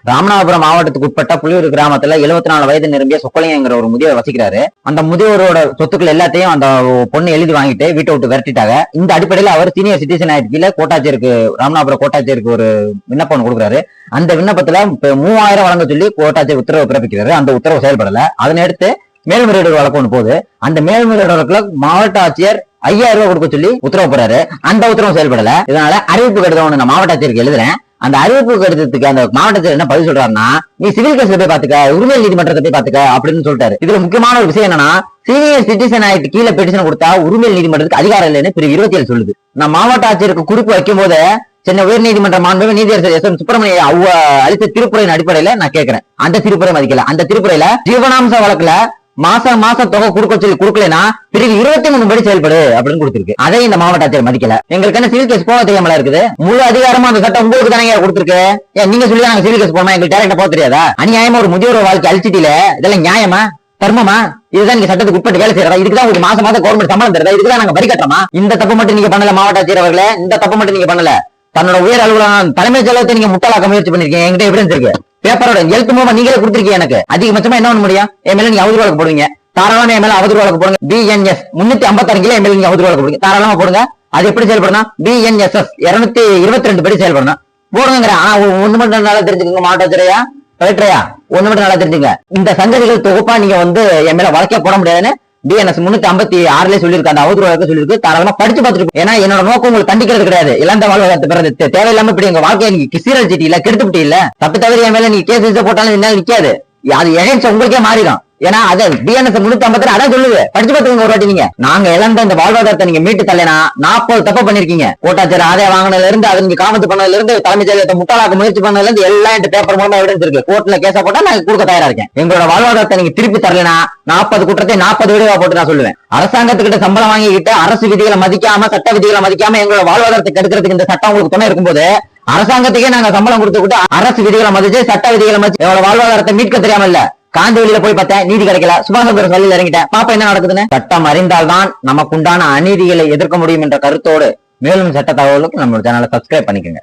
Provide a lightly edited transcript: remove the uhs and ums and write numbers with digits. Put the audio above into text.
ராமநாதபுரம் மாவட்டத்துக்கு உட்பட்ட புலியூர் கிராமத்துல 74 வயது நிரம்பிய சொக்கலிங்கிற ஒரு முதியவர் வசிக்கிறாரு. அந்த முதியவரோட சொத்துக்கள் எல்லாத்தையும் அந்த பொண்ணு எழுதி வாங்கிட்டு வீட்டை விட்டு விரட்டிட்டாங்க. இந்த அடிப்படையில அவர் சீனியர் சிட்டிசன் ஆயிட்டு கீழே கோட்டாட்சியருக்கு ராமநாதபுரம் கோட்டாட்சியருக்கு ஒரு விண்ணப்பம் கொடுக்குறாரு. அந்த விண்ணப்பத்துல 3000 வழங்க சொல்லி கோட்டாட்சியர் உத்தரவு பிறப்பிக்கிறாரு. அந்த உத்தரவு செயல்படல. அதனை அடுத்து மேல்முறையீடு வழக்கு ஒன்று போகுது. அந்த மேல்முறையீடு வழக்குல மாவட்ட ஆட்சியர் 5000 ரூபாய் கொடுக்க சொல்லி உத்தரவு போறாரு. அந்த உத்தரவு செயல்படல. இதனால அறிவிப்பு கடிதம் ஒண்ணு நான் மாவட்ட ஆட்சியருக்கு எழுதுறேன். அந்த அறிவிப்பு கடிதத்துக்கு அந்த மாவட்ட ஆட்சியர் என்ன பதில் சொல்றாருன்னா, நீ சிவில் கேஸ்ல போய் பாத்துக்க, உரிமையல் நீதிமன்றத்தை போய் பாத்துக்க அப்படின்னு சொல்லிட்டாரு. இதுல முக்கியமான ஒரு விஷயம் என்னன்னா, சீனியர் சிட்டிசன் ஆக்ட் கீழே பெட்டிஷன் கொடுத்தா உரிமையல் நீதிமன்றத்துக்கு அதிகாரம் இல்லைன்னு பிரிவு 27 சொல்லுது. நான் மாவட்ட ஆட்சியருக்கு குறிப்பு வைக்கும் போது சென்னை உயர் நீதிமன்ற மாண்புமிகு நீதியரசர் எஸ் எம் சுப்பிரமணிய அளித்த திருப்புரையின் அடிப்படையில நான் கேட்கிறேன். அந்த திருப்புரை மதிக்கல. அந்த திருப்புரையில ஜீவனாம்ச வழக்குல மாசம் தொகை கொடுக்க சொல்லி கொடுக்கலனா பிரிவு 23 படி செயல்படு அப்படின்னு கொடுத்திருக்கு. அதை இந்த மாவட்ட ஆட்சியர் மதிக்கல. எங்களுக்கு என்ன சிவில் கேஸ் போக தெரியாமல இருக்குது? முழு அதிகாரமா அந்த சட்டம் உங்களுக்கு தானே கொடுத்திருக்கு. நீங்க சொல்லி நாங்க சிவில் கேஸ் போனோமா? எங்களுக்கு டைரக்டா போக தெரியாதா? அநியாயமா ஒரு முதியோர் வாழ்க்கை அழிச்சிட்டில, இதெல்லாம் நியாயமா தர்மமா? இதுதான் நீங்க சட்டத்துக்கு உட்பட்டு வேலை செய்யறதா? இதுக்குதான் உங்களுக்கு மாசம் கவர்மெண்ட் சம்பளம் தருதா? இதுக்குதான் நாங்க வரி கட்டுறோமா? இந்த தப்பு மட்டும் நீங்க பண்ணல மாவட்ட ஆட்சியர் அவர்களே, இந்த தப்பு மட்டும் நீங்க பண்ணல. தன்னோட உயர் அலுவலகம் தலைமை செயலகத்தை நீங்க முட்டாளாக்க முயற்சி பண்ணிருக்கீங்க. என்கிட்ட எவிடன்ஸ் இருக்கு. பேப்பரோட எழுத்து மூலமா நீங்களே கொடுத்திருக்கீங்க. எனக்கு அதிகபட்சமா என்ன பண்ண முடியும்? என் மேல நீங்க அவதூறு வழக்கு போடுவீங்க. தாராளமா என் மேல அவதூறு வழக்கு போடுங்க. BNS 356 என் மேல நீங்க அவதூறு வழக்கு போடுங்க. தாராளமா போடுங்க. அது எப்படி செயல்படணும்? BNSS 222 படி செயல்படணும். போடுங்க. ஒண்ணு மட்டும் நல்லா தெரிஞ்சுக்கோங்க மாவட்ட ஆட்சியரையா, கலெக்டரையா, ஒண்ணு மட்டும் நல்லா தெரிஞ்சுங்க. இந்த சங்கதிகள் தொகுப்பா நீங்க என் மேல வழக்கே போட முடியாதுன்னு BNS 356 சொல்லிருக்கு. அந்த அவதூறு வழக்கு சொல்லிருக்கு. தாராளமா படிச்சு பார்த்துட்டு. ஏன்னா என்னோட நோக்கம் உங்களுக்கு தண்டிக்கிறது கிடையாது. இழந்த வாழ்வாதாரத்தை பெறது தேவையில்லாம இப்படி எங்க வாழ்க்கையை நீங்க சீரழிச்சிட்டு இல்ல, கெடுத்துட்டு இல்ல, தப்பு தவறி என் மேல நீங்க கேஸ் போட்டாலும் என்னால நிக்காது. அது எகென்ஸ்ட் உங்களுக்கே மாறிடும். ஏன்னா அது BNS 356 அதான் சொல்லுது. படிச்சு பார்த்துங்க ஒரு வாட்டி. நீங்க நாங்க இழந்த இந்த வாழ்வாதாரத்தை நீங்க மீட்டு தள்ளனா 40 தப்பு பண்ணிருக்கீங்க. கோட்டாட்சியர் ஆதாய வாங்கினதுல இருந்து அதை நீங்க காமத்து பண்ணதுல இருந்து தலைமைச் செயலகத்தை முட்டாளாக்க முயற்சி பண்ணதுல இருந்து எல்லாம் என் பேப்பர் மூலமா எவிடன்ஸ் இருக்கு. கோர்ட்ல கேஸா போட்டா நான் கொடுக்க தயாரா இருக்கேன். எங்களோட வாழ்வாதாரத்தை நீங்க திருப்பி தரலனா 40 குற்றத்தை 40 வீடியோவா போட்டு நான் சொல்லுவேன். அரசாங்கத்துக்கிட்ட சம்பளம் வாங்கிக்கிட்டு அரசு விதிகளை மதிக்காம சட்ட விதிகளை மதிக்காம எங்களோட வாழ்வாதாரத்தை கெடுக்கிறதுக்கு இந்த சட்டம் உங்களுக்கு துணை இருக்கும்போது அரசாங்கத்துக்கே நாங்க சம்பளம் கொடுத்துக்கிட்டு அரசு விதிகளை மதிச்சு சட்ட விதிகளை மதிச்சு எங்களோட வாழ்வாதாரத்தை மீட்க தெரியாம இல்ல. காந்தி வெளியில போய் பார்த்தேன், நீதி கிடைக்கல. சுபாஷ் வழியில் இறங்கிட்டேன். பாப்பா என்ன நடக்குதுன்னு. சட்டம் அறிந்தால்தான் நமக்குண்டான அநீதிகளை எதிர்க்க முடியும் என்ற கருத்தோடு மேலும் சட்ட தகவலுக்கு நம்மளோட சேனலை சப்ஸ்கிரைப் பண்ணிக்கோங்க.